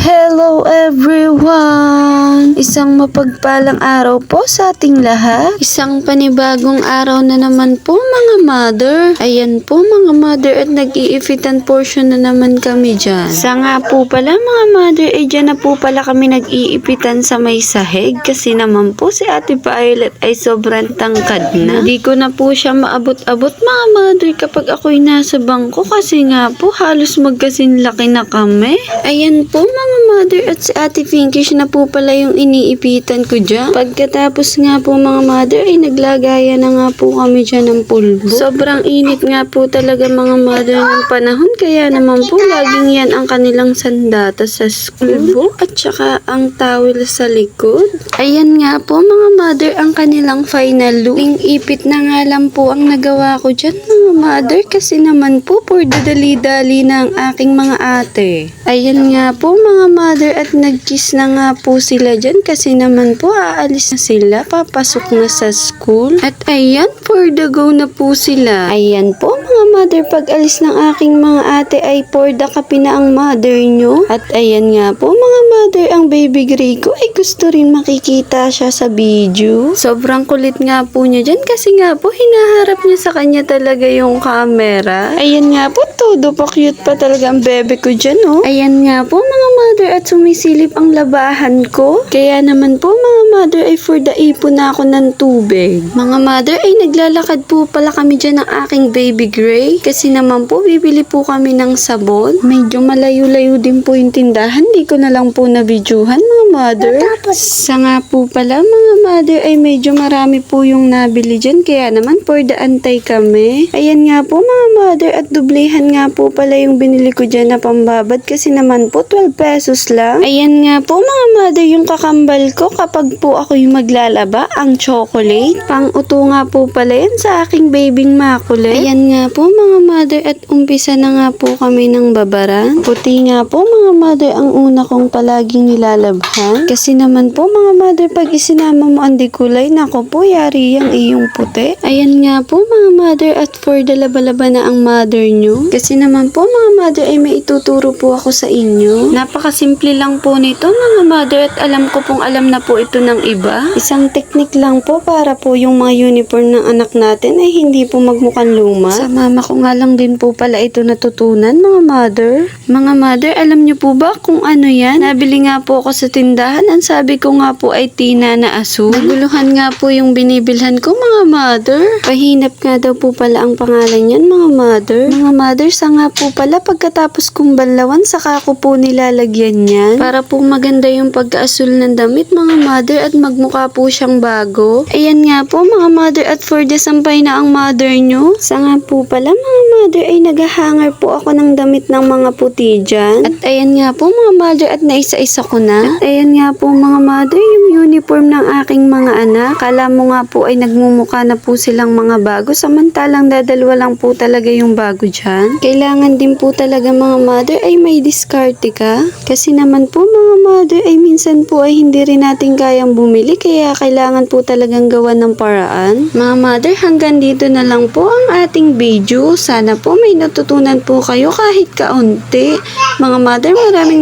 Hello everyone! Isang mapagpalang araw po sa ating lahat. Isang panibagong araw na naman po mga mother. Ayan po mga mother at nag-iifitan portion na naman kami dyan. Sa nga po pala mga mother ay dyan na po pala kami nag-iipitan sa may sahig kasi naman po si Ate Violet ay sobrang tangkad na. Hindi ko na po siya maabot-abot mga mother kapag ako'y nasa bangko kasi nga po halos magkasinlaki na kami. Ayan po mga mother at si Ate Pinky siya na po pala yung iniipitan ko dyan. Pagkatapos nga po mga mother ay naglagaya na nga po kami dyan ng pulbo. Sobrang init nga po talaga mga mother ng panahon kaya naman po laging yan ang kanilang sandata sa school at saka ang towel sa likod. Ayan nga po mga mother ang kanilang final look. Ipit na nga lang po ang nagawa ko dyan mga mother kasi naman po for dadali-dali na ang aking mga ate. Ayan nga po mga mother at nag-kiss na nga po sila dyan kasi naman po aalis na sila, papasok na sa school. At ayan, for the go na po sila. Ayan po mga mother, pag alis ng aking mga ate ay for the kape na ang mother nyo. At ayan nga po mga mother, ang baby gray ko ay gusto rin makikita siya sa video. Sobrang kulit nga po niya dyan kasi nga po hinaharap niya sa kanya talaga yung camera. Ayan nga po, todo pa cute pa talaga ang bebe ko dyan oh. Ayan nga po mga mother at sumisilip ang labahan ko. Kaya naman po mga mother ay for the ipon na ako ng tubig. Mga mother ay naglalakad po pala kami dyan ng aking baby gray. Kasi naman po bibili po kami ng sabon. Medyo malayo-layo din po yung tindahan. Di ko na lang po na-videohan mga mother. Sa nga po pala mga mother ay medyo marami po yung nabili dyan. Kaya naman for the antay kami. Ayan nga po mga mother at dublehan nga po pala yung binili ko dyan na pambabad. Kasi naman po 12 pesos lang. Ayan nga po mga mother yung kakambal ko kapag po ako yung maglalaba, ang chocolate. Pang-uto nga po pala yan sa aking babing makulit. Ayan nga po mga mother at umpisa na nga po kami ng babaran. Puti nga po mga mother ang una kong palaging nilalabhan. Kasi naman po mga mother pag isinama mo ang kulay, nako po yari yung iyong puti. Ayan nga po mga mother at for the laba-laba na ang mother nyo. Kasi naman po mga mother ay may ituturo po ako sa inyo. Napakasimple lang po nito mga mother at alam ko pong alam na po ito ng iba. Isang technique lang po para po yung mga uniform ng anak natin ay hindi po magmukhang luma. Sa mama ko nga lang din po pala ito natutunan mga mother. Mga mother, alam niyo po ba kung ano yan? Nabili nga po ako sa tindahan. Ang sabi ko nga po ay tina na asul. Naguluhan nga po yung binibilhan ko mga mother. Pahinap nga daw po pala ang pangalan yan mga mother. Mga mother, sa nga po pala pagkatapos kong banlawan saka ko po nilalagyan yan. Para po maganda yung pagkaasul ng damit mga mother at magmukha po siyang bago. Ayan nga po mga mother at for the sampay na ang mother nyo. Sa nga po pala mga mother ay naghahanger po ako ng damit ng mga puti dyan. At ayan nga po mga mother at naisa-isa ko na. At ayan nga po mga mother yung uniform ng aking mga anak. Kala mo nga po ay nagmumukha na po silang mga bago samantalang dadalwa lang po talaga yung bago dyan. Kailangan din po talaga mga mother ay may diskarte ka. Kasi naman po mga mother ay minsan po ay hindi rin natin kayang bumili kaya kailangan po talagang gawan ng paraan. Mga mother, hanggang dito na lang po ang ating video. Sana po may natutunan po kayo kahit kaunti. Mga mother,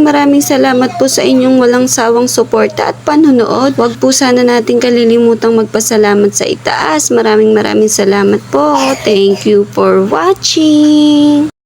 maraming salamat po sa inyong walang sawang suporta at panunood. Huwag po sana natin kalilimutang magpasalamat sa itaas. Maraming salamat po. Thank you for watching.